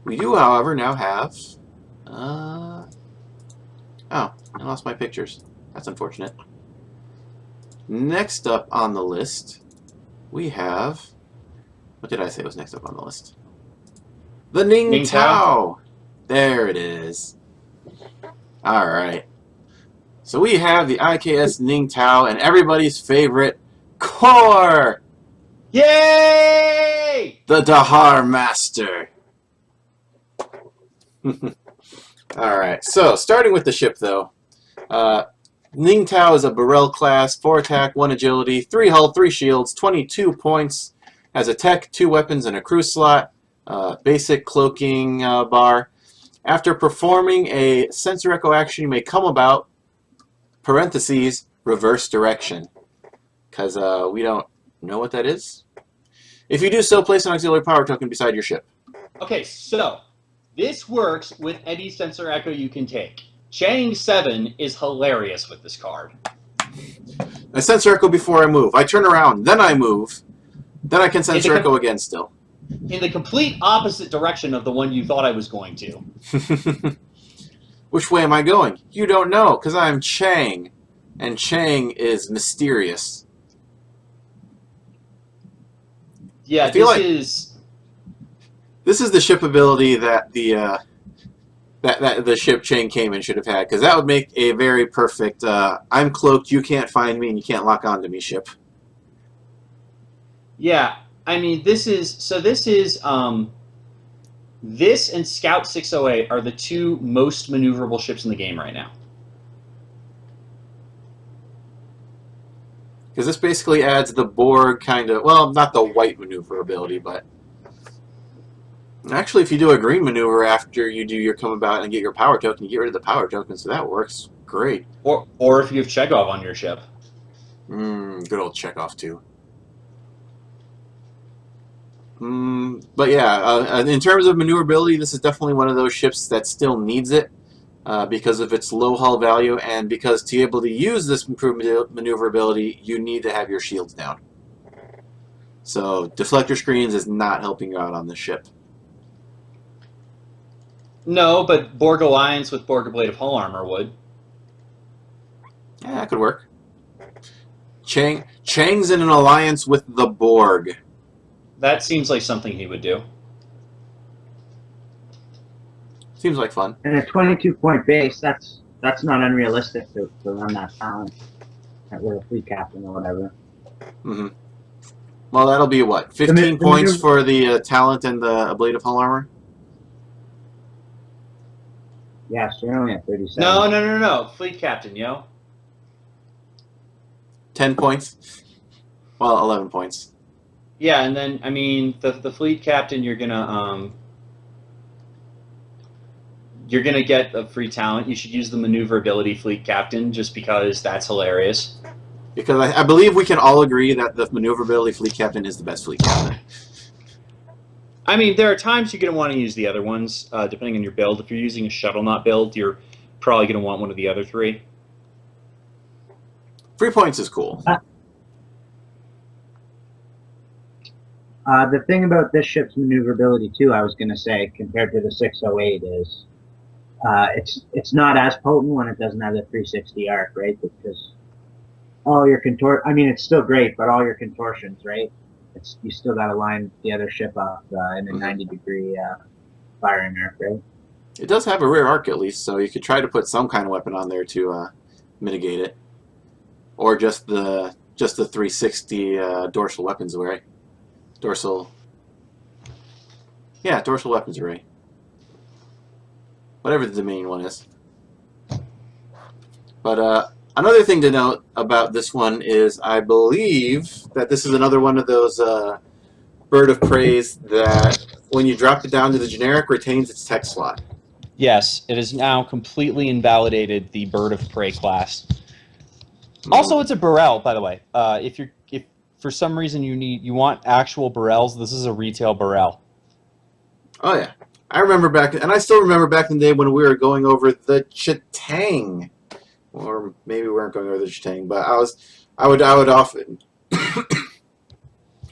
We do, however, now have... oh, I lost my pictures. That's unfortunate. Next up on the list, we have... What did I say was next up on the list? The Ning'toow? Ning'toow! There it is. Alright. So we have the IKS Ning'toow and everybody's favorite core! Yay! The Dahar Master. Alright, so starting with the ship though. Ning'toow is a Burrell class, 4 attack, 1 agility, 3 hull, 3 shields, 22 points. Has a tech, 2 weapons, and a crew slot. Basic cloaking bar. After performing a sensor echo action, you may come about, parentheses, reverse direction. Because we don't know what that is. If you do so, place an auxiliary power token beside your ship. Okay, so this works with any sensor echo you can take. Chang 7 is hilarious with this card. I sensor echo before I move. I turn around, then I move. Then I can sensor echo again still. In the complete opposite direction of the one you thought I was going to. Which way am I going? You don't know, because I'm Chang. And Chang is mysterious. Yeah, this is the ship ability that the the ship Chang came in should have had, because that would make a very perfect I'm cloaked, you can't find me, and you can't lock onto me ship. Yeah, I mean, this and Scout 608 are the 2 most maneuverable ships in the game right now. Because this basically adds the Borg kind of, well, not the white maneuverability, but actually if you do a green maneuver after you do your come about and get your power token, you get rid of the power token, so that works great. Or if you have Chekhov on your ship. Good old Chekhov too. But yeah, in terms of maneuverability, this is definitely one of those ships that still needs it because of its low hull value, and because to be able to use this improved maneuverability, you need to have your shields down. So deflector screens is not helping you out on this ship. No, but Borg Alliance with Borg Blade of Hull Armor would. Yeah, that could work. Chang's in an alliance with the Borg. That seems like something he would do. Seems like fun. And a 22-point base, that's not unrealistic to run that talent with a fleet captain or whatever. Well, that'll be what? 15 points for the talent and the Blade of Hull Armor? Yeah, so you're only at 37. No. Fleet captain, yo. 10 points? Well, 11 points. Yeah, and then, I mean, the fleet captain, you're gonna get a free talent. You should use the maneuverability fleet captain just because that's hilarious. Because I believe we can all agree that the maneuverability fleet captain is the best fleet captain. I mean, there are times you're going to want to use the other ones, depending on your build. If you're using a shuttle not build, you're probably going to want one of the other 3. 3 points is cool. The thing about this ship's maneuverability, too, I was going to say, compared to the 608 is it's not as potent when it doesn't have the 360 arc, right? Because all your I mean, it's still great, but all your contortions, right? You still got to line the other ship up in a 90-degree firing arc, right? It does have a rear arc at least, so you could try to put some kind of weapon on there to mitigate it, or just the 360 dorsal weapons array. Dorsal weapons array. Whatever the main one is. But another thing to note about this one is I believe that this is another one of those bird of praise that when you drop it down to the generic retains its tech slot. Yes, it has now completely invalidated the Bird of Prey class. Also, it's a Burrell, by the way. If for some reason you want actual Burrells, this is a retail Burrell. Oh yeah, I remember back, and I still remember back in the day when we were going over the Chitang, or maybe we weren't going over the Chitang, but I would often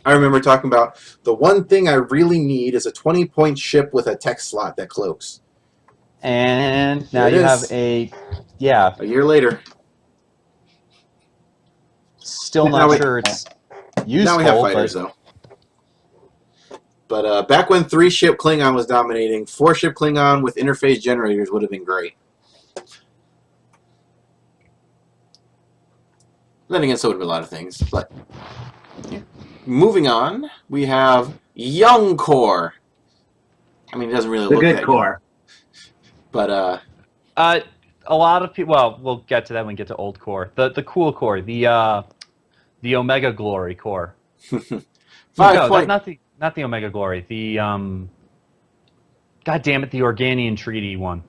I remember talking about the one thing I really need is a 20-point ship with a tech slot that cloaks. And now Here it you have is. a, yeah, A year later. still Now not we- sure it's useful. Now we have fighters, but though. But back when 3-ship Klingon was dominating, 4-ship Klingon with interface generators would have been great. Then again, so would have been a lot of things. But yeah. Moving on, we have Young Core. I mean, it doesn't really The look good that core. young. But a lot of people. Well, we'll get to that when we get to old core. The cool core, the Omega Glory core. 5 No, point. not the Omega Glory. The God damn it, the Organian Treaty one.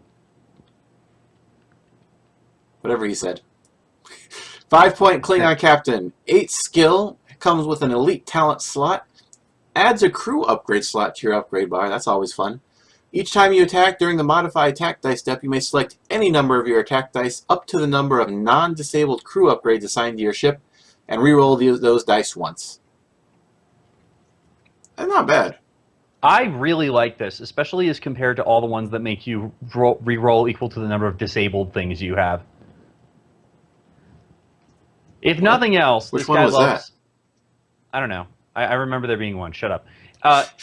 Whatever he said. 5-point Klingon captain. 8 skill. Comes with an elite talent slot. Adds a crew upgrade slot to your upgrade bar. That's always fun. Each time you attack during the modify attack dice step, you may select any number of your attack dice up to the number of non-disabled crew upgrades assigned to your ship, and reroll those dice once. That's not bad. I really like this, especially as compared to all the ones that make you re-roll equal to the number of disabled things you have. If What? nothing else, Which this one guy was loves... that? I don't know. I remember there being one. Shut up.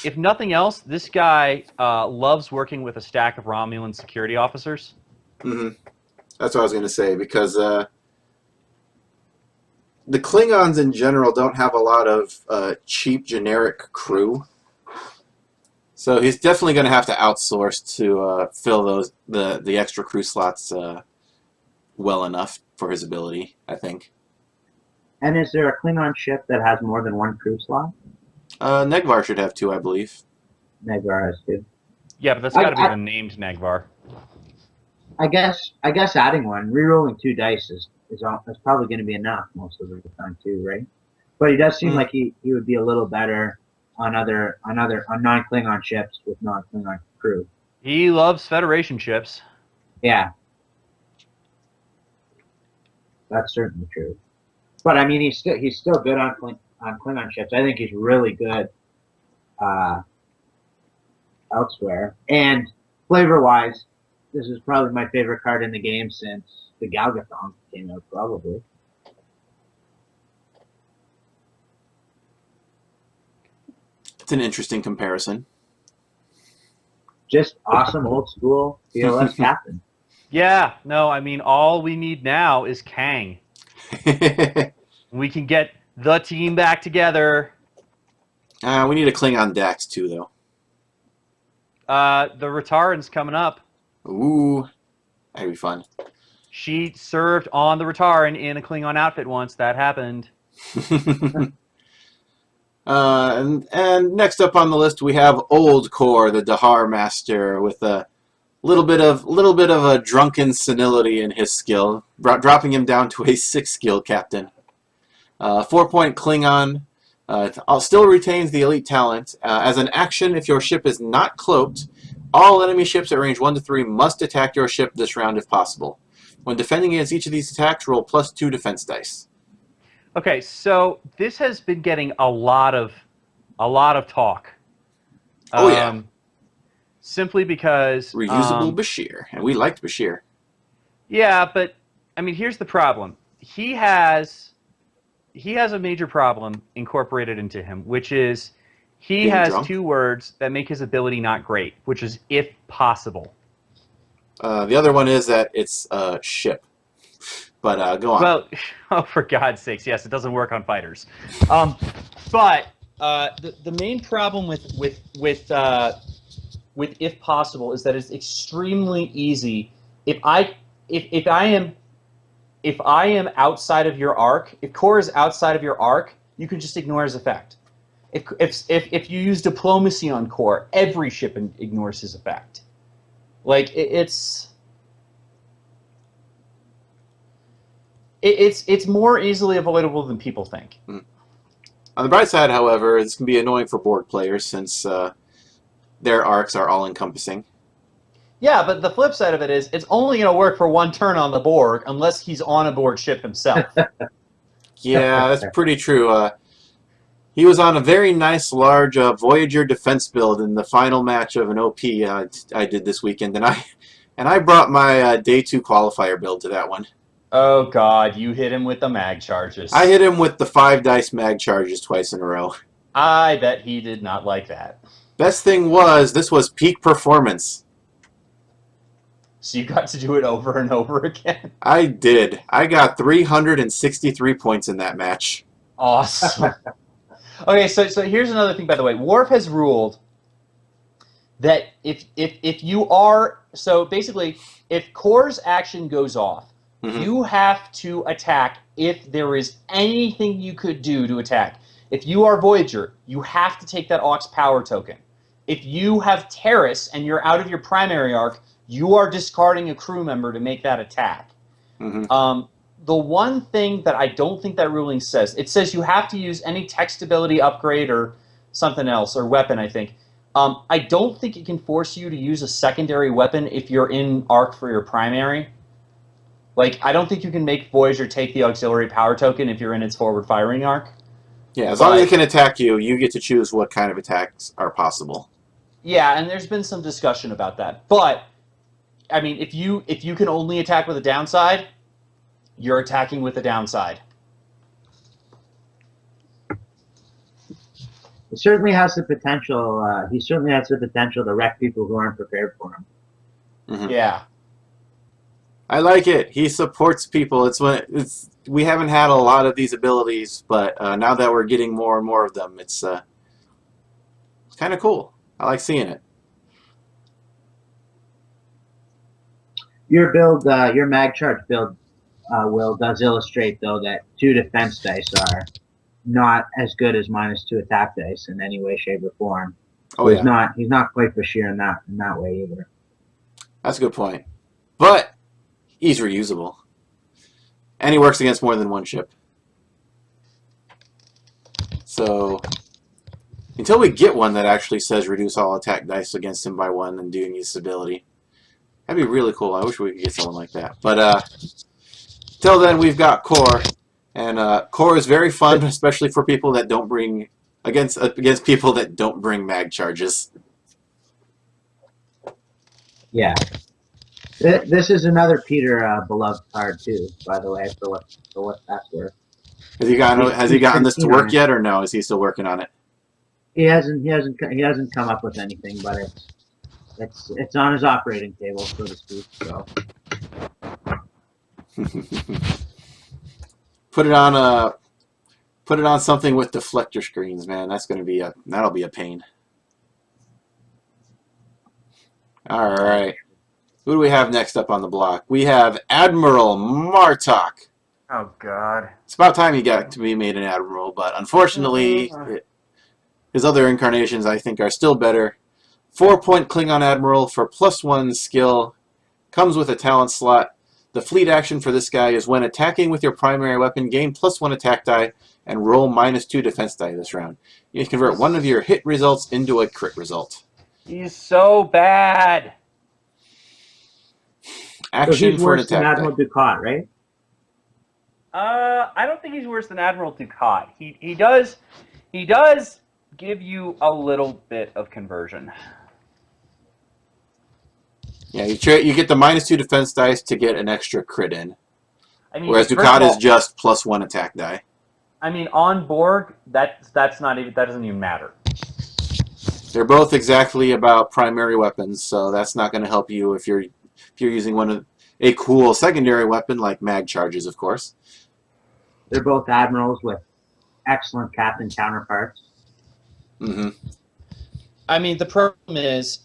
If nothing else, this guy loves working with a stack of Romulan security officers. Mm-hmm. That's what I was going to say, because the Klingons in general don't have a lot of cheap, generic crew. So he's definitely going to have to outsource to fill the extra crew slots well enough for his ability, I think. And is there a Klingon ship that has more than one crew slot? Negvar should have 2, I believe. Negvar has 2. Yeah, but that's got to be the named Negvar. I guess adding one, rerolling 2 dice is probably going to be enough most of the time too, right? But he does seem like he would be a little better on non-Klingon ships with non-Klingon crew. He loves Federation ships. Yeah, that's certainly true. But I mean, he's still good on Klingon ships. I think he's really good elsewhere. And flavor-wise, this is probably my favorite card in the game since the Galgathon came out, probably. It's an interesting comparison. Just awesome old school PLS captain. Yeah, no, I mean, all we need now is Kang. We can get the team back together. We need a Klingon Dax too, though. The Rataran's coming up. Ooh, that'd be fun. She served on the Rataran in a Klingon outfit once. That happened. And next up on the list we have Old Core, the Dahar Master, with a little bit of a drunken senility in his skill, dropping him down to a 6 skill captain. 4-point Klingon. Still retains the elite talent. As an action, if your ship is not cloaked, all enemy ships at range 1 to 3 must attack your ship this round if possible. When defending against each of these attacks, roll +2 defense dice. Okay, so this has been getting a lot of talk. Oh yeah. Simply because Reusable Bashir, and we liked Bashir. Yeah, but I mean, here's the problem. He has a major problem incorporated into him, which is he Being has drunk? 2 words that make his ability not great, which is if possible. The other one is that it's a ship. But go on. Well, oh, for God's sakes, yes, it doesn't work on fighters. But the main problem with if possible is that it's extremely easy. If I am outside of your arc, if core is outside of your arc, you can just ignore his effect. If you use diplomacy on core, every ship ignores his effect. Like it's more easily avoidable than people think. On the bright side, however, this can be annoying for Borg players since their arcs are all-encompassing. Yeah, but the flip side of it is it's only going to work for 1 turn on the Borg unless he's on a Borg ship himself. Yeah, that's pretty true. He was on a very nice, large Voyager defense build in the final match of an OP I did this weekend, and I brought my day 2 qualifier build to that one. Oh God, you hit him with the mag charges. I hit him with the 5 dice mag charges twice in a row. I bet he did not like that. Best thing was, this was peak performance. So you got to do it over and over again? I did. I got 363 points in that match. Awesome. Okay, so here's another thing, by the way. Worf has ruled that if you are... So basically, if Core's action goes off, you have to attack if there is anything you could do to attack. If you are Voyager, you have to take that Aux power token. If you have Terrace and you're out of your primary arc, you are discarding a crew member to make that attack. The one thing that I don't think that ruling says, it says you have to use any text ability upgrade or something else, or weapon, I think. I don't think it can force you to use a secondary weapon if you're in arc for your primary. Like, I don't think you can make Voyager take the auxiliary power token if you're in its forward firing arc. Yeah, as long as it can attack you, you get to choose what kind of attacks are possible. Yeah, and there's been some discussion about that. But, I mean, if you can only attack with a downside, you're attacking with a downside. He certainly has the potential. He certainly has the potential to wreck people who aren't prepared for him. Yeah. I like it. He supports people. We haven't had a lot of these abilities, but now that we're getting more and more of them, it's kind of cool. I like seeing it. Your build, your mag charge build, Will, does illustrate though that 2 defense dice are not as good as -2 attack dice in any way, shape, or form. So Oh yeah, he's not quite Bashir in that way either. that's a good point. But he's reusable, and he works against more than one ship. So until we get one that actually says reduce all attack dice against him by 1 and doing his ability, that'd be really cool. I wish we could get someone like that. But till then, we've got Core, and Core is very fun, especially for people that don't bring against people that don't bring mag charges. Yeah. This is another Peter beloved card too, by the way, for what that's worth. Has he gotten this to work yet, or no? Is he still working on it? He hasn't come up with anything, but it's on his operating table, so to speak. So Put it on something with deflector screens, man. That'll be a pain. All right. Who do we have next up on the block? We have Admiral Martok. Oh, God. It's about time he got to be made an admiral, but unfortunately, his other incarnations, I think, are still better. 4-point Klingon Admiral for +1 skill. Comes with a talent slot. The fleet action for this guy is when attacking with your primary weapon, gain +1 attack die, and roll -2 defense die this round. You can convert one of your hit results into a crit result. He's so bad. Action so he's for an worse than attack Admiral die. Ducat, right? I don't think he's worse than Admiral Ducat. He does give you a little bit of conversion. Yeah, you get the -2 defense dice to get an extra crit in. I mean, Whereas first Ducat of all, is just +1 attack die. I mean, on Borg, that doesn't even matter. They're both exactly about primary weapons, so that's not going to help you if you're using a cool secondary weapon like mag charges, of course. They're both admirals with excellent captain counterparts. I mean, the problem is,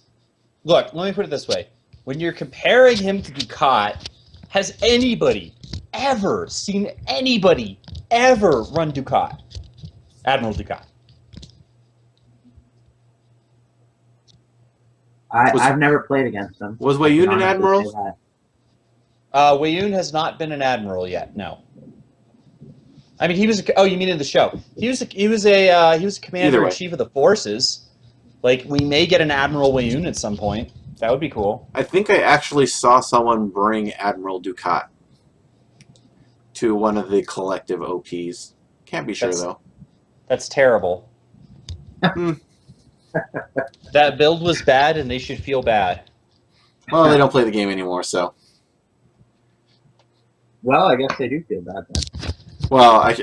look, let me put it this way. When you're comparing him to Ducat, has anybody ever seen anybody ever run Ducat? Admiral Ducat. I've never played against them. Was Wayun an admiral? Wayun has not been an admiral yet. No. I mean, he was. Oh, you mean in the show? He was a commander in chief of the forces. Like, we may get an Admiral Wayun at some point. That would be cool. I think I actually saw someone bring Admiral Ducat to one of the collective OPs. Can't be sure though. That's terrible. Hmm. That build was bad, and they should feel bad. Well, they don't play the game anymore, so. Well, I guess they do feel bad then. Well,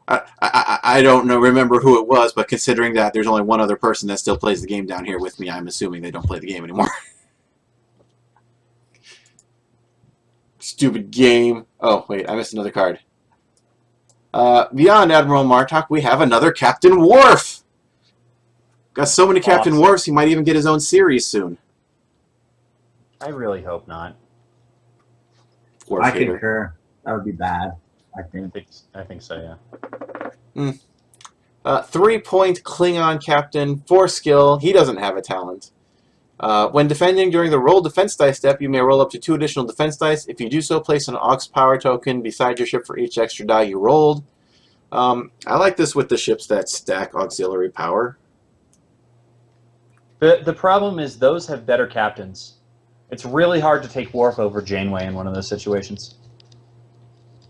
I don't know. Remember who it was, but considering that there's only one other person that still plays the game down here with me, I'm assuming they don't play the game anymore. Stupid game. Oh wait, I missed another card. Beyond Admiral Martok, we have another Captain Worf. Got so many Captain Awesome. Worfs, he might even get his own series soon. I really hope not. Worf I hater. concur. That would be bad, I think. I think so, yeah. 3-point Klingon Captain, 4 skill. He doesn't have a talent. When defending during the roll defense dice step, you may roll up to 2 additional defense dice. If you do so, place an Aux power token beside your ship for each extra die you rolled. I like this with the ships that stack auxiliary power. The problem is those have better captains. It's really hard to take Worf over Janeway in one of those situations.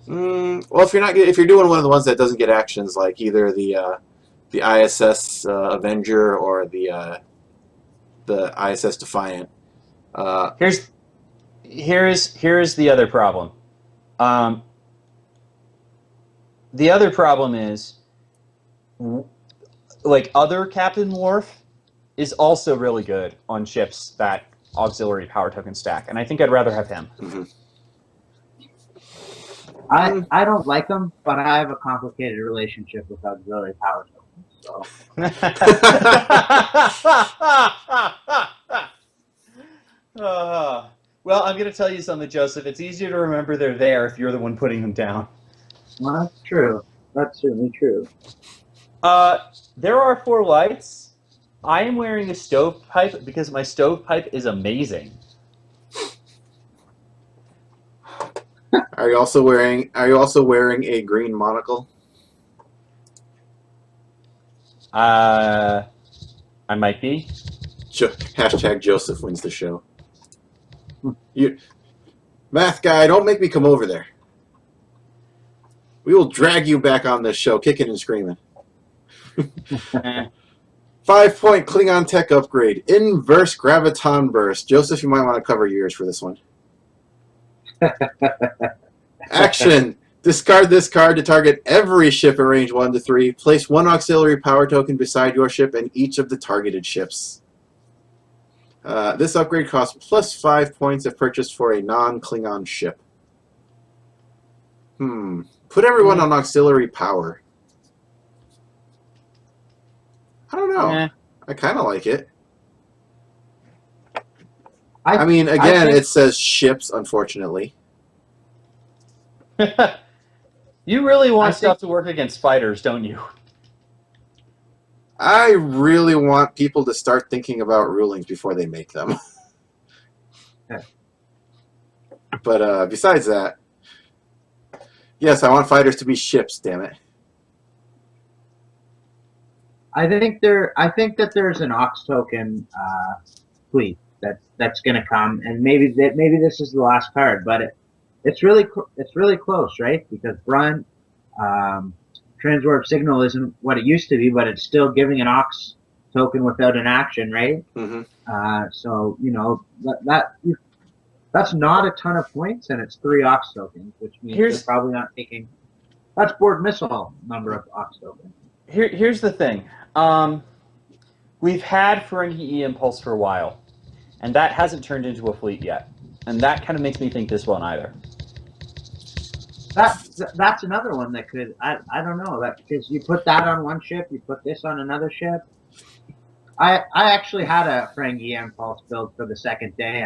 Well, if you're doing one of the ones that doesn't get actions, like either the ISS Avenger or the ISS Defiant. Here's the other problem. The other problem is, like, other Captain Worf is also really good on ships that auxiliary power token stack, and I think I'd rather have him. Mm-hmm. I don't like them, but I have a complicated relationship with auxiliary power tokens. So Well, I'm going to tell you something, Joseph. It's easier to remember they're there if you're the one putting them down. well, that's true. That's certainly true. There are 4 lights. I am wearing a stovepipe because my stovepipe is amazing. Are you also wearing a green monocle? I might be. Hashtag Joseph wins the show. You, math guy, don't make me come over there. We will drag you back on this show, kicking and screaming. 5-point Klingon tech upgrade. Inverse Graviton Burst. Joseph, you might want to cover yours for this one. Action. Discard this card to target every ship at range 1 to 3. Place 1 auxiliary power token beside your ship and each of the targeted ships. This upgrade costs plus 5 points if purchased for a non-Klingon ship. Put everyone on auxiliary power. I don't know. I kind of like it. I mean, again, it says ships, unfortunately. You really want stuff to work against fighters, don't you? I really want people to start thinking about rulings before they make them. But besides that, yes, I want fighters to be ships, damn it. I think that there's an Aux token fleet that's going to come, and maybe this is the last card, but it's really close, right? Because Brunt transwarp signal isn't what it used to be, but it's still giving an Aux token without an action, right? Mm-hmm. So you know that's not a ton of points, and it's 3 Aux tokens, which means they're probably not taking. That's board missile number of Aux tokens. Here's the thing. We've had Ferengi E-Impulse for a while, and that hasn't turned into a fleet yet. And that kind of makes me think this won't either. That's another one that could, I don't know, that because you put that on one ship, you put this on another ship. I actually had a Ferengi E-Impulse build for the second day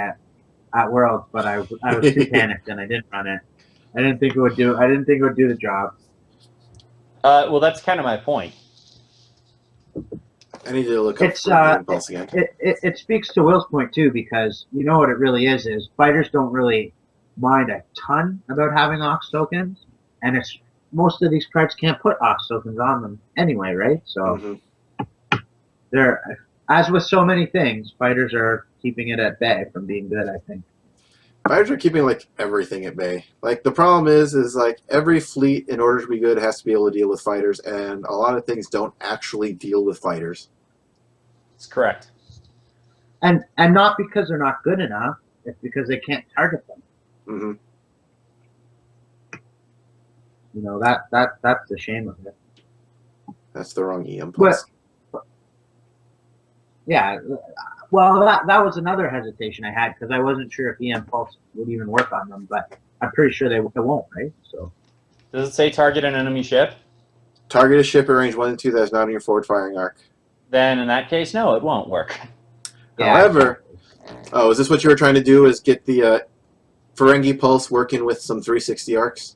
at Worlds, but I was too panicked and I didn't run it. I didn't think it would do the job. Well, that's kind of my point. I need to look up Ferengi Impulse again. It speaks to Will's point too, because you know what it really is fighters don't really mind a ton about having Aux tokens, and it's most of these cards can't put Aux tokens on them anyway, right? So they're, as with so many things, fighters are keeping it at bay from being good, I think. Fighters are keeping like everything at bay. Like the problem is like every fleet, in order to be good, has to be able to deal with fighters, and a lot of things don't actually deal with fighters. That's correct. And not because they're not good enough. It's because they can't target them. Mm-hmm. You know, that's the shame of it. That's the wrong EM pulse. Yeah. Well, that was another hesitation I had because I wasn't sure if EM pulse would even work on them, but I'm pretty sure it won't, right? So. Does it say target an enemy ship? Target a ship at range 1 and 2 that is not in your forward firing arc. Then in that case, no, it won't work. Yeah, However, oh, is this what you were trying to do? Is get the Ferengi pulse working with some 360 arcs?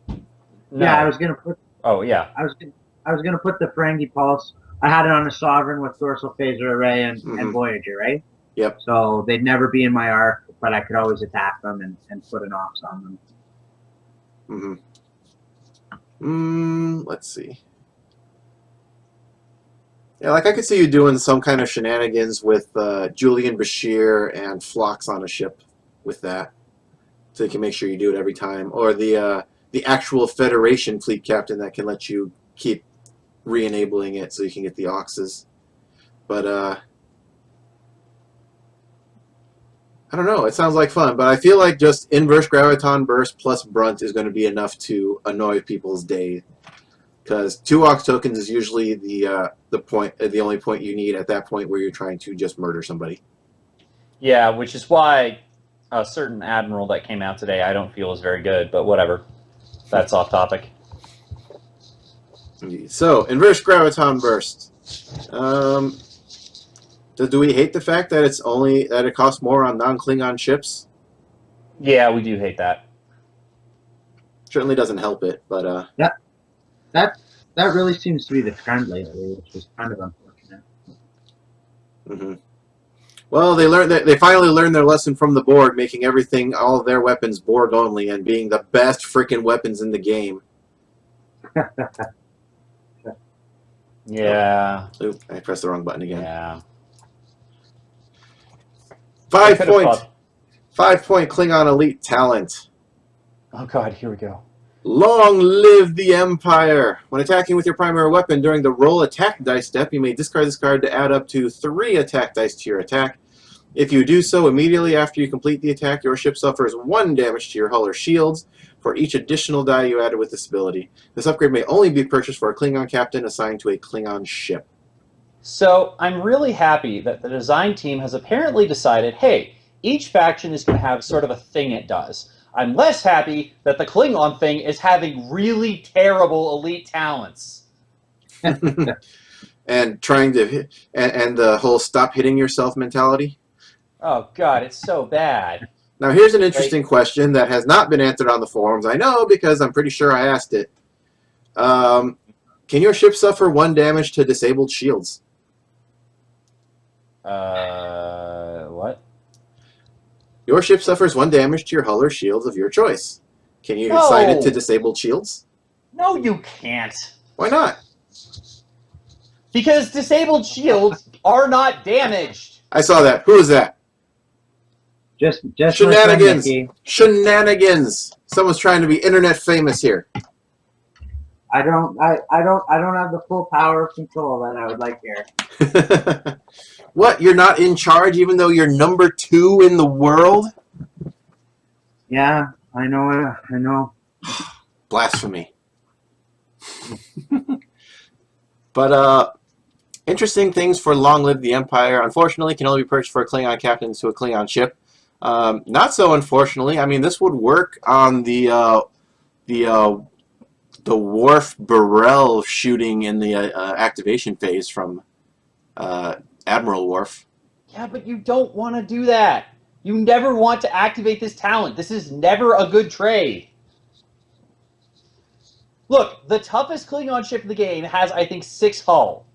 No. Yeah, I was gonna put. Oh yeah. I was gonna put the Ferengi pulse. I had it on a Sovereign with dorsal phaser array and Voyager, right? Yep. So they'd never be in my arc, but I could always attack them and put an ops on them. Let's see. Yeah, like I could see you doing some kind of shenanigans with Julian Bashir and Phlox on a ship with that, so you can make sure you do it every time, or the actual Federation fleet captain that can let you keep re-enabling it so you can get the Oxes. But I don't know. It sounds like fun, but I feel like just inverse graviton burst plus brunt is going to be enough to annoy people's day. Because 2 Ox tokens is usually the only point you need at that point where you're trying to just murder somebody. Yeah, which is why a certain admiral that came out today I don't feel is very good, but whatever. That's off topic. So, inverse graviton burst. Do we hate the fact that it costs more on non-Klingon ships? Yeah, we do hate that. Certainly doesn't help it, but That really seems to be the trend lately, which is kind of unfortunate. Well, they finally learned their lesson from the Borg, making all of their weapons Borg only and being the best freaking weapons in the game. Yeah. Oop, I pressed the wrong button again. Yeah. 5 point Klingon elite talent. Oh god, here we go. Long live the Empire! When attacking with your primary weapon during the roll attack dice step, you may discard this card to add up to 3 attack dice to your attack. If you do so immediately after you complete the attack, your ship suffers 1 damage to your hull or shields for each additional die you added with this ability. This upgrade may only be purchased for a Klingon captain assigned to a Klingon ship. So, I'm really happy that the design team has apparently decided, hey, each faction is going to have sort of a thing it does. I'm less happy that the Klingon thing is having really terrible elite talents. And trying to and the whole stop hitting yourself mentality. Oh god, it's so bad. Now here's an interesting question that has not been answered on the forums. I know because I'm pretty sure I asked it. Can your ship suffer 1 damage to disabled shields? What? Your ship suffers 1 damage to your hull or shields of your choice. Can you assign it to disabled shields? No, you can't. Why not? Because disabled shields are not damaged. I saw that. Who is that? Just Shenanigans. Shenanigans. Someone's trying to be internet famous here. I don't have the full power of control that I would like here. What? You're not in charge even though you're number 2 in the world? Yeah, I know. Blasphemy. But interesting things for Long Live the Empire. Unfortunately, can only be purchased for a Klingon captain to a Klingon ship. Not so unfortunately. I mean, this would work on the Worf Burrell shooting in the activation phase from Admiral Worf. Yeah, but you don't want to do that. You never want to activate this talent. This is never a good trade. Look, the toughest Klingon ship in the game has, I think, 6 hull.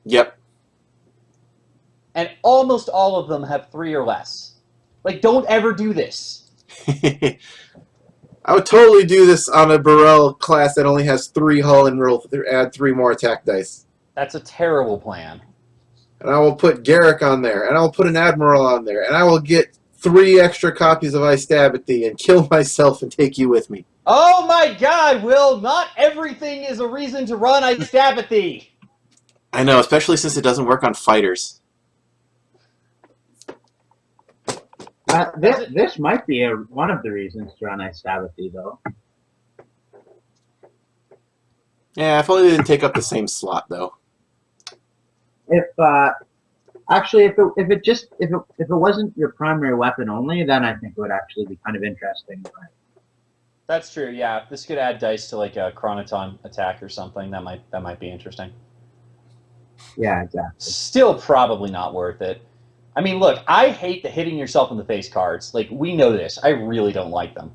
Yep. And almost all of them have 3 or less. Like, don't ever do this. I would totally do this on a Burrell class that only has 3 hull and add 3 more attack dice. That's a terrible plan. And I will put Garrick on there, and I will put an Admiral on there, and I will get 3 extra copies of I Stab at Thee and kill myself and take you with me. Oh my God, Will! Not everything is a reason to run I Stab at Thee! I know, especially since it doesn't work on fighters. This might be one of the reasons to run I Stab at Thee, though. Yeah, if only they didn't take up the same slot, though. If it wasn't your primary weapon only, then I think it would actually be kind of interesting. But That's true. Yeah, this could add dice to like a Chronoton attack or something. That might be interesting. yeah, exactly. Still, probably not worth it. I mean, look, I hate the hitting yourself in the face cards. Like, we know this. I really don't like them.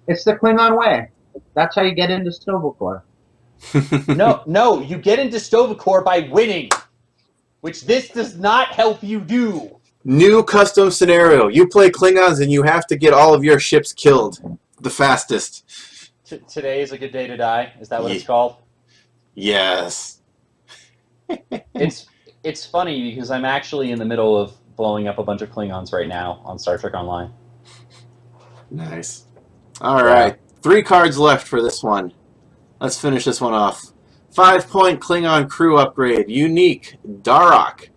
It's the Klingon way. That's how you get into Stovall. No, you get into Stovall by winning, which this does not help you do. New custom scenario. You play Klingons and you have to get all of your ships killed. The fastest. Today is a good day to die. Is that what it's called? Yes. It's funny because I'm actually in the middle of blowing up a bunch of Klingons right now on Star Trek Online. Nice. All right. 3 cards left for this one. Let's finish this one off. 5-point Klingon crew upgrade. Unique. Darok.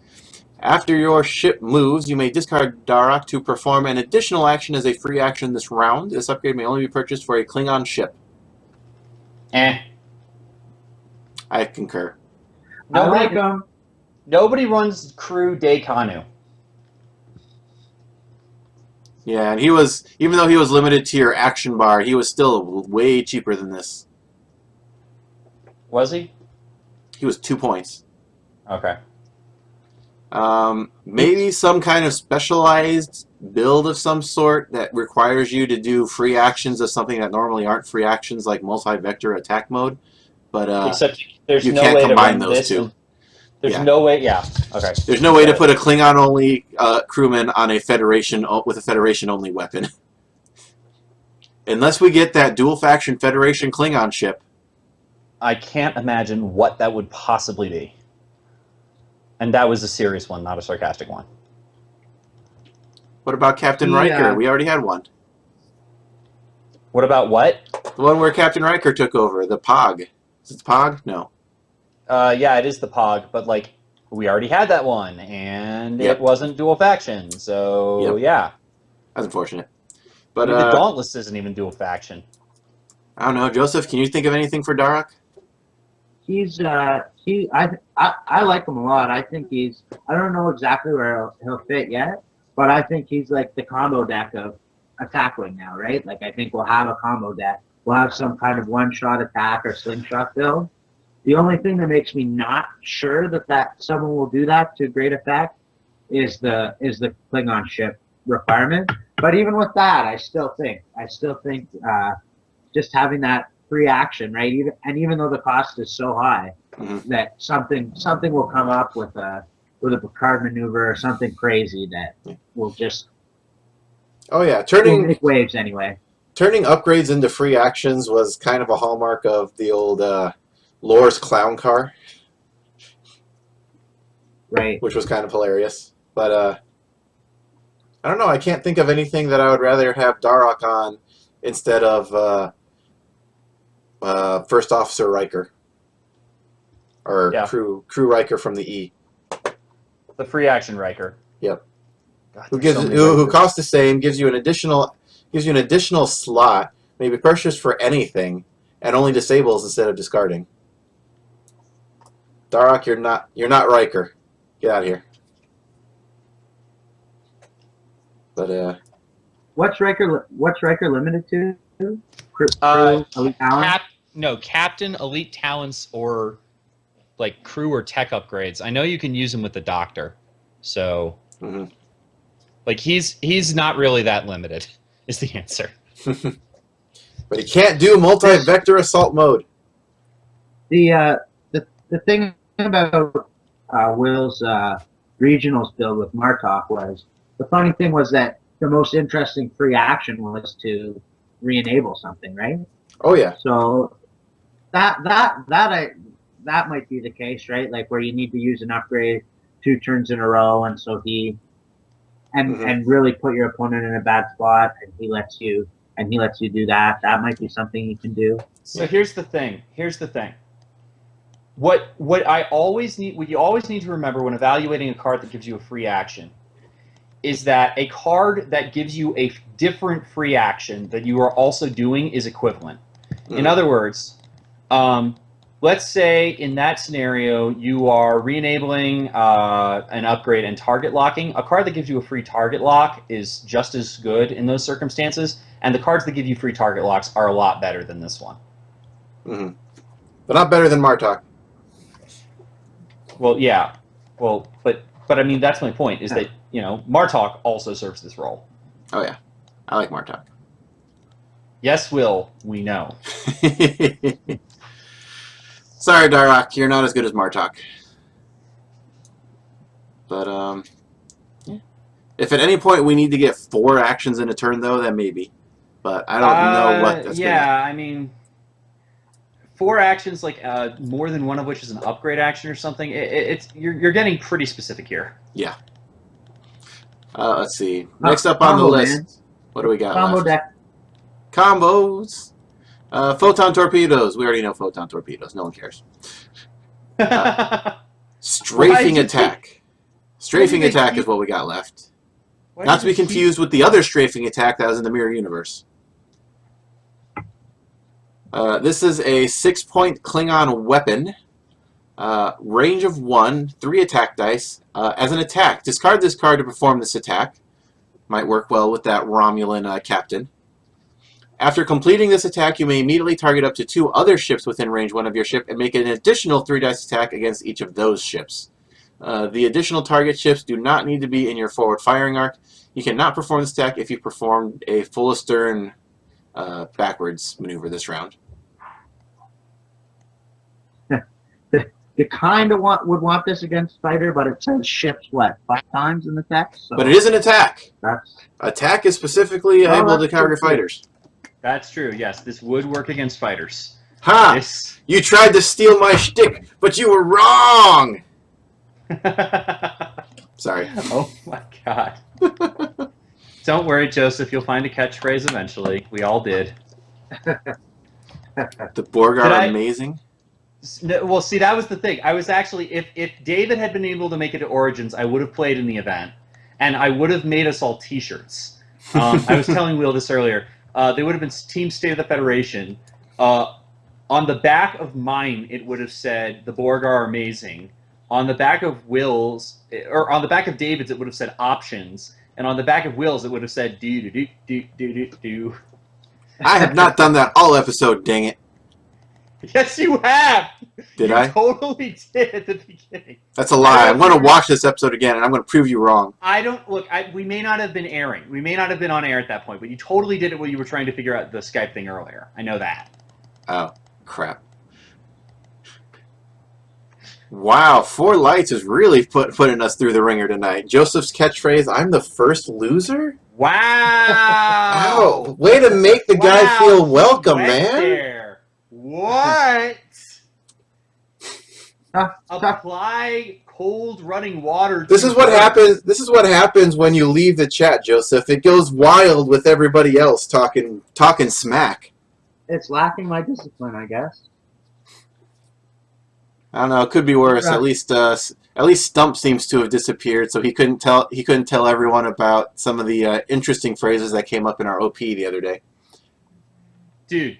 After your ship moves, you may discard Darok to perform an additional action as a free action this round. This upgrade may only be purchased for a Klingon ship. I concur. Nobody runs crew Daykanu. Yeah, and he was, even though he was limited to your action bar, he was still way cheaper than this. Was he? He was 2 points. Okay. Maybe some kind of specialized build of some sort that requires you to do free actions of something that normally aren't free actions, like multi-vector attack mode. But except there's you no can't way combine to run those this. two. There's no way. Yeah. Okay. There's no way to put a Klingon-only crewman on a Federation with a Federation-only weapon, unless we get that dual-faction Federation Klingon ship. I can't imagine what that would possibly be. And that was a serious one, not a sarcastic one. What about Captain Riker? We already had one. What about what? The one where Captain Riker took over, the POG. Is it POG? No. Yeah, it is the POG, but like we already had that one, and it wasn't dual faction, so yeah. That's unfortunate. But the Dauntless isn't even dual faction. I don't know, Joseph. Can you think of anything for Darok? I like him a lot. I think I don't know exactly where he'll fit yet, but I think he's like the combo deck of attack wing now, right? Like I think we'll have a combo deck. We'll have some kind of one-shot attack or slingshot build. The only thing that makes me not sure that someone will do that to great effect is the Klingon ship requirement. But even with that, I still think just having that free action, right? Even though the cost is so high, that something will come up with a Picard maneuver or something crazy that will just will make waves anyway. Turning upgrades into free actions was kind of a hallmark of the old Lore's clown car, right? Which was kind of hilarious. But I don't know. I can't think of anything that I would rather have Darok on instead of First Officer Riker or crew Riker from the E. The free action Riker. Yep. God, who costs the same, gives you an additional slot, maybe purchased for anything, and only disables instead of discarding. Darok, you're not Riker. Get out of here. But what's Riker limited to? Crew, elite talents? Captain, elite talents, or like crew or tech upgrades. I know you can use them with the Doctor, so like he's not really that limited. Is the answer. But he can't do multi-vector assault mode. The thing about Will's regionals build with Martok was the funny thing was that the most interesting free action was to re-enable something, right? Oh yeah. So that might be the case, right? Like where you need to use an upgrade 2 turns in a row, and so he and really put your opponent in a bad spot, and he lets you do that. That might be something you can do. So here's the thing. What you always need to remember when evaluating a card that gives you a free action is that a card that gives you a different free action that you are also doing is equivalent. In other words, let's say in that scenario you are re-enabling an upgrade and target locking. A card that gives you a free target lock is just as good in those circumstances, and the cards that give you free target locks are a lot better than this one. Mm-hmm. But not better than Martok. Well, yeah. Well, but I mean, that's my point, is that, Martok also serves this role. Oh, yeah. I like Martok. Yes, Will, we know. Sorry, Darok, you're not as good as Martok. But, yeah. If at any point we need to get 4 actions in a turn, though, then maybe. But I don't know what that's I mean, 4 actions, like more than one of which is an upgrade action or something. You're getting pretty specific here. Yeah. Let's see. Next up on the list, man. What do we got Combo left? deck. Combos. Photon torpedoes. We already know photon torpedoes. No one cares. Strafing attack. Strafing attack is what we got left. Not to be confused with the other strafing attack that was in the Mirror Universe. This is a 6-point Klingon weapon. Range of 1, 3 attack dice. As an attack, discard this card to perform this attack. Might work well with that Romulan captain. After completing this attack, you may immediately target up to 2 other ships within range 1 of your ship and make an additional 3 dice attack against each of those ships. The additional target ships do not need to be in your forward firing arc. You cannot perform this attack if you performed a full astern backwards maneuver this round. You kind of would want this against fighter, but it says ships, 5 times in the text? So but it is an attack. That's... Attack is specifically able to target fighters. That's true, yes. This would work against fighters. Ha! You tried to steal my shtick, but you were wrong! Sorry. Oh my god. Don't worry, Joseph. You'll find a catchphrase eventually. We all did. The Borg are amazing. Well, see, that was the thing. I was actually, if David had been able to make it to Origins, I would have played in the event, and I would have made us all T-shirts. I was telling Will this earlier. They would have been Team State of the Federation. On the back of mine, it would have said, "The Borg are amazing." On the back of Will's, or on the back of David's, it would have said "options," and on the back of Will's, it would have said "do do do do do do do." I have not done that all episode. Dang it! Yes, you have. Did you I? Totally did at the beginning. That's a lie. I'm going to watch this episode again, and I'm going to prove you wrong. I don't look. We may not have been airing. We may not have been on air at that point, but you totally did it when you were trying to figure out the Skype thing earlier. I know that. Oh crap! Wow, 4 Lights is really putting us through the ringer tonight. Joseph's catchphrase, "I'm the first loser." Wow! Wow! Way to make the guy feel welcome, man. There. What? Apply cold running water. This is what happens. This is what happens when you leave the chat, Joseph. It goes wild with everybody else talking smack. It's lacking my discipline, I guess. I don't know. It could be worse. Right. At least Stump seems to have disappeared, so he couldn't tell everyone about some of the interesting phrases that came up in our OP the other day. Dude.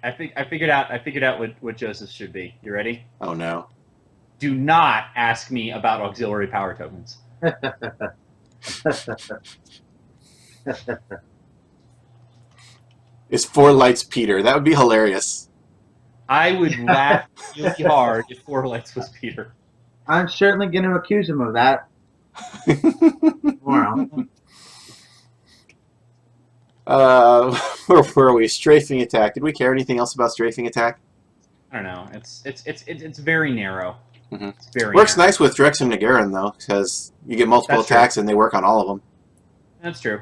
I figured out what Joseph should be. You ready? Oh no. Do not ask me about auxiliary power tokens. It's 4 Lights Peter. That would be hilarious. I would laugh really hard if 4 Lights was Peter. I'm certainly going to accuse him of that. Tomorrow. Where are we? Strafing attack. Did we care anything else about strafing attack? I don't know. It's very narrow. Mm-hmm. It's very works narrow. nice with Drex and Nagarin though, because you get multiple attacks and they work on all of them. That's true.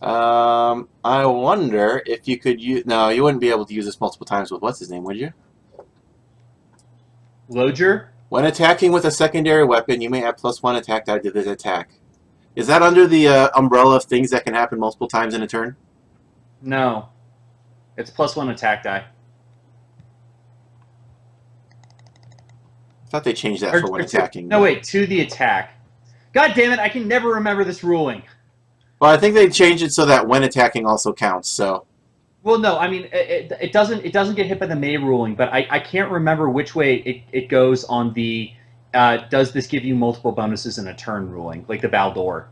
I wonder if you could use. No, you wouldn't be able to use this multiple times with what's his name, would you? Loger? When attacking with a secondary weapon, you may add +1 attack die to this attack. Is that under the umbrella of things that can happen multiple times in a turn? No. It's +1 attack die. I thought they changed that Or- for when or to- attacking. No, wait, to the attack. God damn it, I can never remember this ruling. Well, I think they changed it so that when attacking also counts. So Well, no, I mean it doesn't get hit by the May ruling, but I can't remember which way it goes on the does this give you multiple bonuses in a turn ruling, like the Baldor.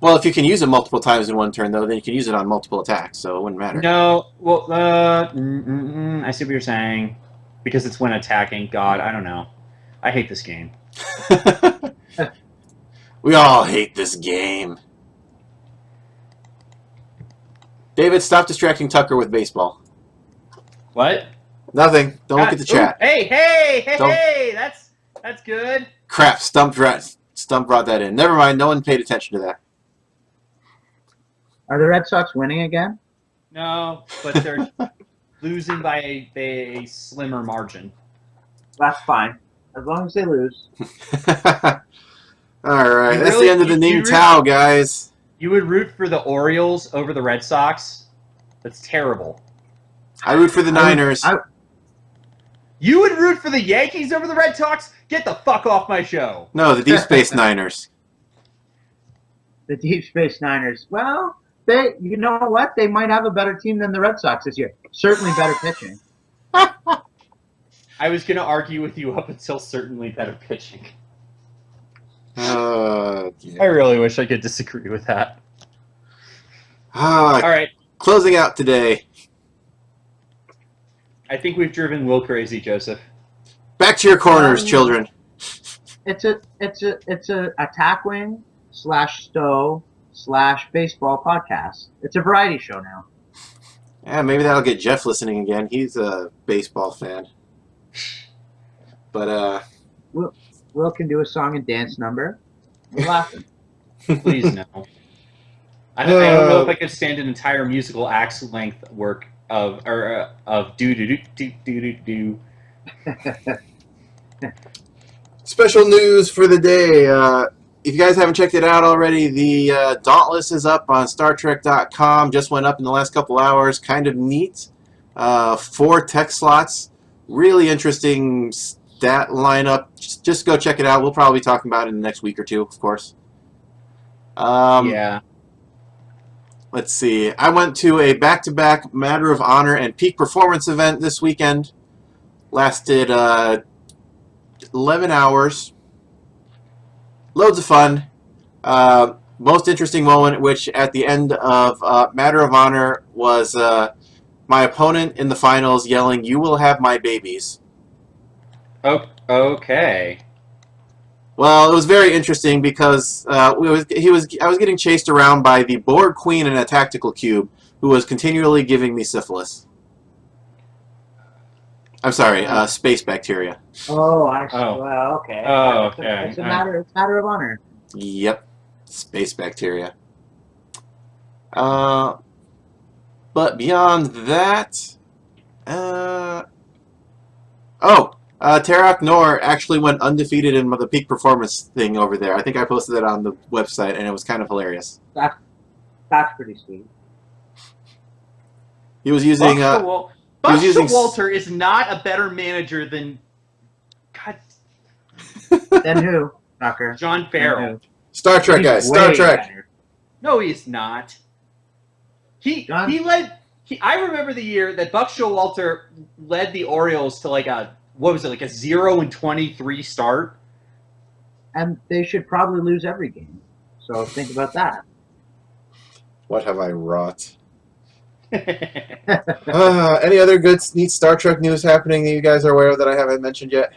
well, if you can use it multiple times in one turn, though, then you can use it on multiple attacks, so it wouldn't matter. No, well, I see what you're saying, because it's when attacking. God, I don't know. I hate this game. We all hate this game. David, stop distracting Tucker with baseball. What? Nothing. Don't look at the chat. Ooh, hey, Don't- that's good. Crap, Stump brought that in. Never mind, no one paid attention to that. Are the Red Sox winning again? No, but they're losing by a slimmer margin. That's fine. As long as they lose. Alright, You that's really- the end of the you Ning'toow, guys. You would root for the Orioles over the Red Sox? That's terrible. I root for the Niners. You would root for the Yankees over the Red Sox? Get the fuck off my show. No, the Deep Space Niners. The Deep Space Niners. Well, you know what? They might have a better team than the Red Sox this year. Certainly better pitching. I was going to argue with you up until certainly better pitching. I really wish I could disagree with that. All right. Closing out today. I think we've driven Will crazy, Joseph. Back to your corners, children. It's a attack wing /stow /baseball podcast. It's a variety show now. Yeah, maybe that'll get Jeff listening again. He's a baseball fan. But, Will can do a song and dance number. We're laughing. Please no. I don't know if I could stand an entire musical act's length work of do do do do do do do. special news for the day. If you guys haven't checked it out already, the Dauntless is up on StarTrek.com. Just went up in the last couple hours. Kind of neat. 4 tech slots. Really interesting stat lineup. Just go check it out. We'll probably be talking about it in the next week or two, of course. Yeah. Let's see. I went to a back-to-back Matter of Honor and Peak Performance event this weekend. Lasted 11 hours. Loads of fun. Most interesting moment, which at the end of Matter of Honor was my opponent in the finals yelling, "You will have my babies." Oh, okay. Well, it was very interesting because I was getting chased around by the Borg Queen in a tactical cube, who was continually giving me syphilis. I'm sorry, space bacteria. Oh, I see. Oh. Well, okay. Oh, okay. It's a matter of honor. Yep, space bacteria. But beyond that, Tarok Nor actually went undefeated in the peak performance thing over there. I think I posted that on the website, and it was kind of hilarious. That's pretty sweet. He was using. Buster Walter is not a better manager than God. Then who, Tucker? John Farrell. Star Trek He's guys. Star way Trek. better. No, he's not. He led. I remember the year that Buck Showalter led the Orioles to like a 0-23 start. And they should probably lose every game. So think about that. What have I wrought? Any other good, neat Star Trek news happening that you guys are aware of that I haven't mentioned yet?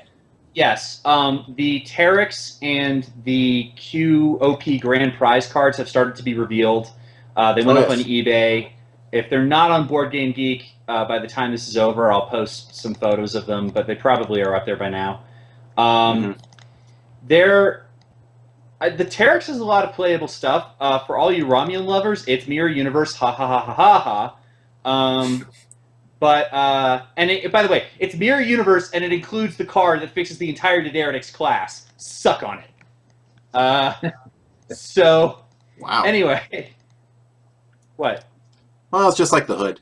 Yes, the Terex and the QOP Grand Prize cards have started to be revealed. They went up on eBay. If they're not on Board Game Geek, by the time this is over, I'll post some photos of them, but they probably are up there by now. The Terex has a lot of playable stuff. For all you Romulan lovers, it's Mirror Universe, ha ha ha ha ha ha. By the way, it's Mirror Universe, and it includes the card that fixes the entire Daenerys class. Suck on it. So, Wow. anyway. What? Well, it's just like the hood.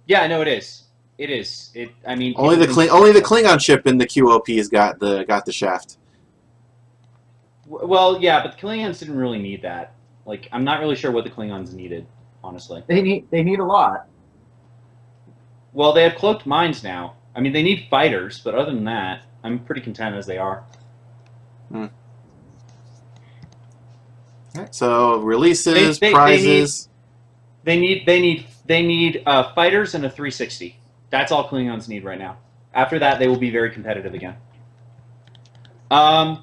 Yeah, no, it is. It is. I mean, Only the Klingon ship in the QOP's got the shaft. Well, yeah, but the Klingons didn't really need that. Like, I'm not really sure what the Klingons needed, honestly. They need a lot. Well, they have cloaked mines now. I mean, they need fighters, but other than that, I'm pretty content as they are. Hmm. Right, so releases, prizes. They need fighters and a 360. That's all Klingons need right now. After that, they will be very competitive again. One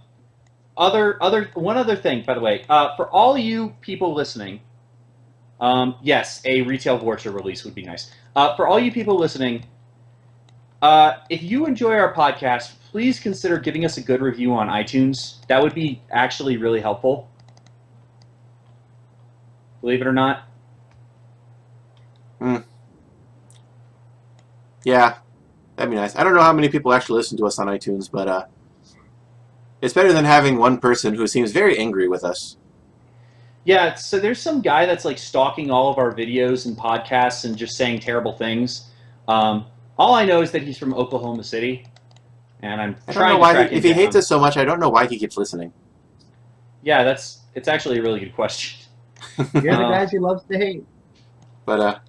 other thing, by the way, for all you people listening, yes, a retail voucher release would be nice. For all you people listening, if you enjoy our podcast, please consider giving us a good review on iTunes. That would be actually really helpful. Believe it or not. Yeah, that'd be nice. I don't know how many people actually listen to us on iTunes, but it's better than having one person who seems very angry with us. Yeah, so there's some guy that's like stalking all of our videos and podcasts and just saying terrible things. All I know is that he's from Oklahoma City, and I'm trying to track him if he down. hates us so much, I don't know why he keeps listening. Yeah, it's actually a really good question. You're the guys he loves to hate. But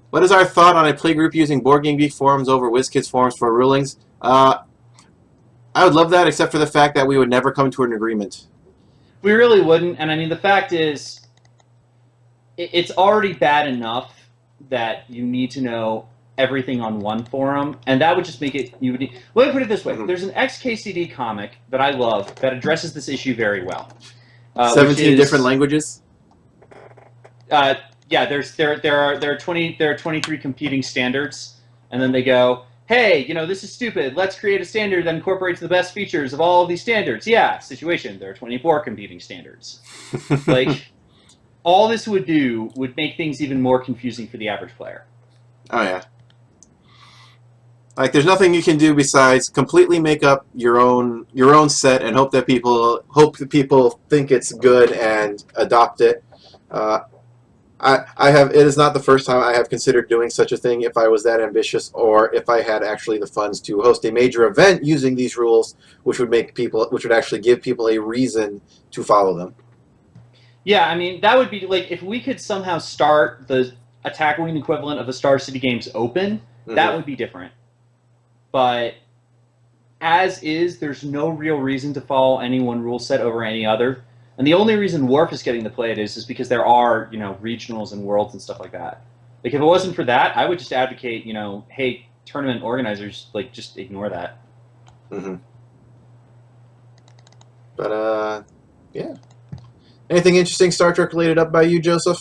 what is our thought on a playgroup using Board Game Geek forums over WizKids forums for rulings? I would love that, except for the fact that we would never come to an agreement. We really wouldn't, and I mean the fact is, it's already bad enough that you need to know everything on one forum, and that would just make it. Let me put it this way: There's an XKCD comic that I love that addresses this issue very well. 17 different languages. Yeah, there are 23 competing standards, and then they go, hey, this is stupid. Let's create a standard that incorporates the best features of all of these standards. Yeah, situation. There are 24 competing standards. Like, all this would do would make things even more confusing for the average player. Oh yeah. Like, there's nothing you can do besides completely make up your own set and hope that people think it's good and adopt it. It is not the first time I have considered doing such a thing if I was that ambitious, or if I had actually the funds to host a major event using these rules, which would actually give people a reason to follow them. Yeah, I mean, that would be like if we could somehow start the Attack Wing equivalent of the Star City Games Open, that would be different. But as is, there's no real reason to follow any one rule set over any other. And the only reason Worf is getting to play it is because there are, regionals and worlds and stuff like that. Like, if it wasn't for that, I would just advocate, hey, tournament organizers, like, just ignore that. But, yeah. Anything interesting Star Trek related up by you, Joseph?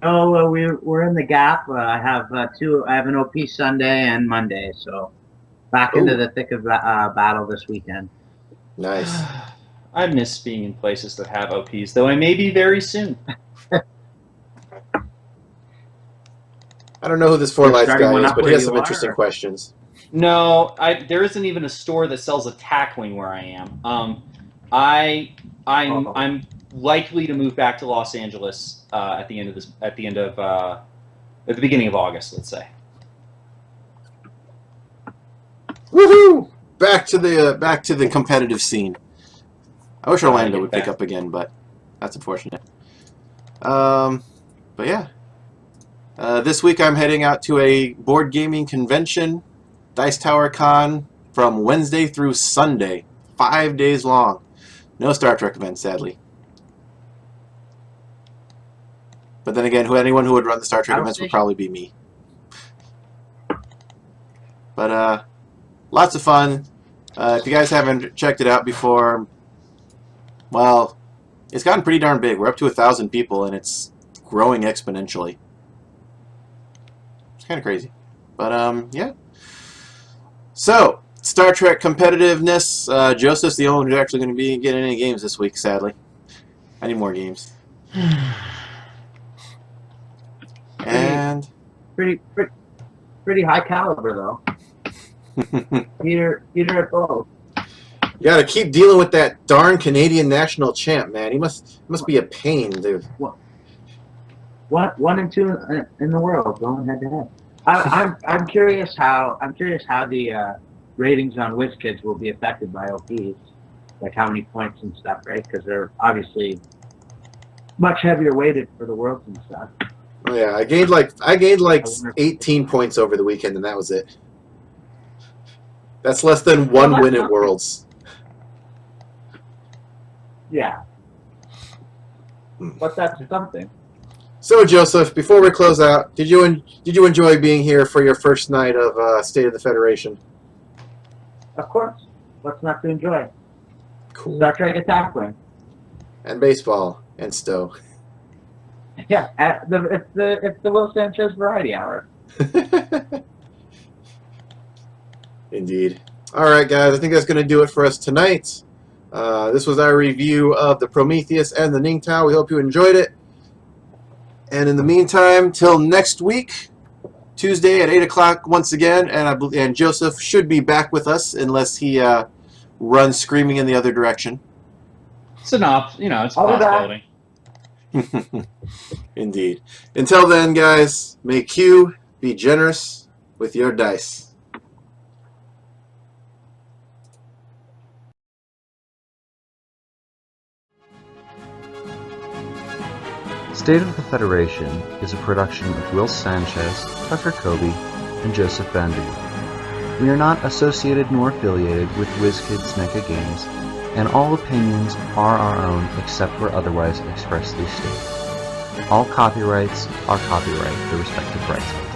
Oh, we're in the gap. I have an OP Sunday and Monday, so back into the thick of battle this weekend. Nice. I miss being in places that have OPs, though I may be very soon. I don't know who this Four Lights guy is, but he has some interesting questions. No, there isn't even a store that sells Attack Wing where I am. I'm likely to move back to Los Angeles at the beginning of August, let's say. Woohoo! Back to the competitive scene. I wish Orlando would pick up again, but that's unfortunate. But yeah. This week I'm heading out to a board gaming convention, Dice Tower Con, from Wednesday through Sunday. 5 days long. No Star Trek events, sadly. But then again, anyone who would run the Star Trek events would probably be me. But lots of fun. If you guys haven't checked it out before, well, it's gotten pretty darn big. We're up to 1,000 people, and it's growing exponentially. It's kind of crazy. But, yeah. So, Star Trek competitiveness. Joseph's the only one who's actually going to be getting any games this week, sadly. I need more games. And pretty high caliber though. Peter at both. You gotta keep dealing with that darn Canadian national champ, man. He must be a pain, dude. What 1 and 2 in the world going head to head? I'm curious how the ratings on WizKids will be affected by OPs, like how many points and stuff, right? Because they're obviously much heavier weighted for the worlds and stuff. Oh yeah, I gained like 18 points over the weekend, and that was it. That's less than one win at Worlds. Yeah, but that's something. So Joseph, before we close out, did you enjoy being here for your first night of State of the Federation? Of course, what's not to enjoy? Cool. Star Trek Attack Wing. And baseball and Stowe. Yeah, it's the Will Sanchez Variety Hour. Indeed. All right, guys. I think that's going to do it for us tonight. This was our review of the Prometheus and the Ning'toow. We hope you enjoyed it. And in the meantime, till next week, Tuesday at 8 o'clock once again. And Joseph should be back with us unless he runs screaming in the other direction. It's it's a possibility. Indeed. Until then, guys, may Q be generous with your dice. State of the Federation is a production of Will Sanchez, Tucker Kobe, and Joseph Bandu. We are not associated nor affiliated with WizKids NECA Games, and all opinions are our own except where otherwise expressly stated. All copyrights are copyright the respective rights holders.